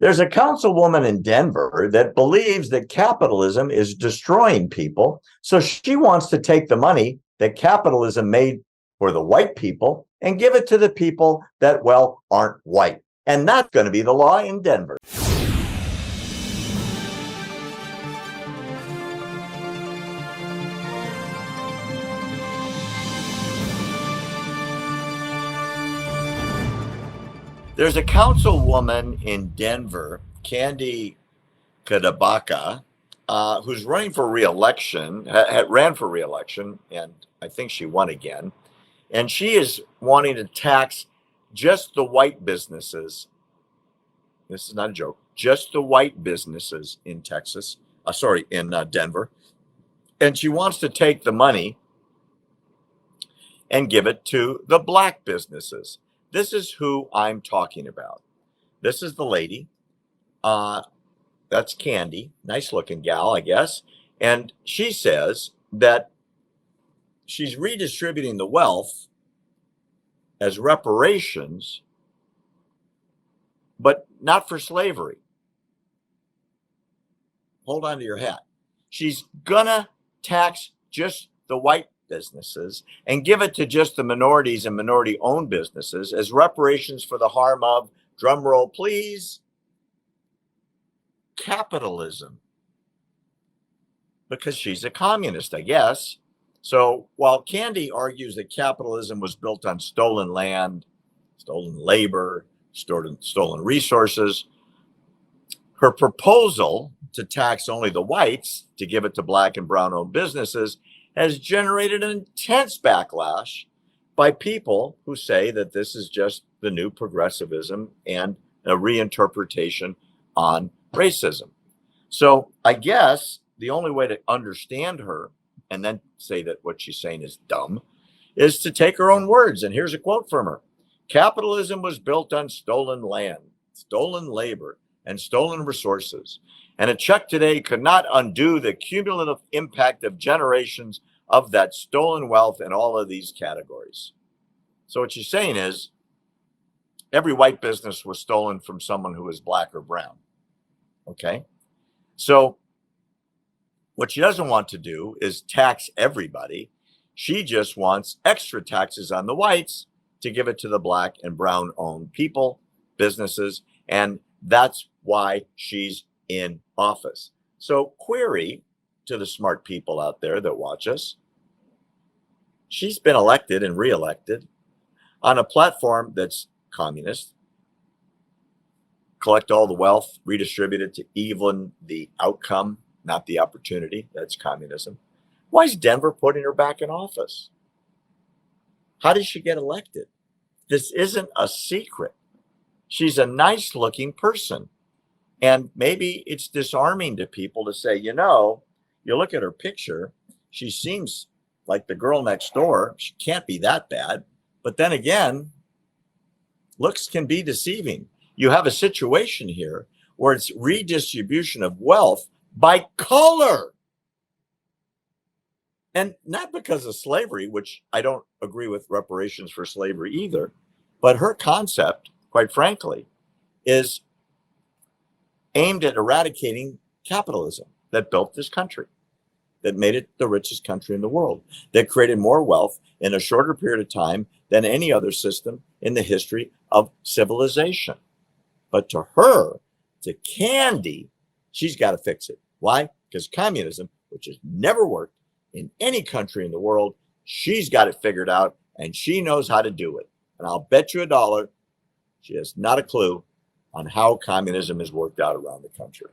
There's a councilwoman in Denver that believes that capitalism is destroying people. So she wants to take the money that capitalism made for the white people and give it to the people that, well, aren't white. And that's going to be the law in Denver. There's a councilwoman in Denver, Candy Kadabaka, who's running for reelection, ran for reelection, and I think she won again. And she is wanting to tax just the white businesses. This is not a joke. Just the white businesses in in Denver. And she wants to take the money and give it to the black businesses. This is who I'm talking about. This is the lady. That's Candy. Nice looking gal, I guess. And she says that she's redistributing the wealth as reparations, but not for slavery. Hold on to your hat. She's gonna tax just the white businesses and give it to just the minorities and minority-owned businesses as reparations for the harm of, drum roll please, capitalism. Because she's a communist, I guess. So while Candy argues that capitalism was built on stolen land, stolen labor, stolen resources, her proposal to tax only the whites, to give it to black and brown-owned businesses, has generated an intense backlash by people who say that this is just the new progressivism and a reinterpretation on racism. So I guess the only way to understand her and then say that what she's saying is dumb is to take her own words. And here's a quote from her. Capitalism was built on stolen land, stolen labor, and stolen resources. And a check today could not undo the cumulative impact of generations of that stolen wealth in all of these categories. So what she's saying is every white business was stolen from someone who is black or brown. Okay? So what she doesn't want to do is tax everybody. She just wants extra taxes on the whites to give it to the black and brown owned people, businesses, and that's why she's in office. So query to the smart people out there that watch us. She's been elected and reelected on a platform that's communist. Collect all the wealth, redistribute it to even the outcome, not the opportunity. That's communism. Why is Denver putting her back in office? How did she get elected? This isn't a secret. She's a nice looking person. And maybe it's disarming to people to say, you know, you look at her picture, she seems like the girl next door. She can't be that bad. But then again, looks can be deceiving. You have a situation here where it's redistribution of wealth by color. And not because of slavery, which I don't agree with reparations for slavery either. But her concept, quite frankly, is aimed at eradicating capitalism that built this country, that made it the richest country in the world, that created more wealth in a shorter period of time than any other system in the history of civilization. But to her, to Candy, she's got to fix it. Why? Because communism, which has never worked in any country in the world, she's got it figured out and she knows how to do it. And I'll bet you $1, she has not a clue on how communism has worked out around the country.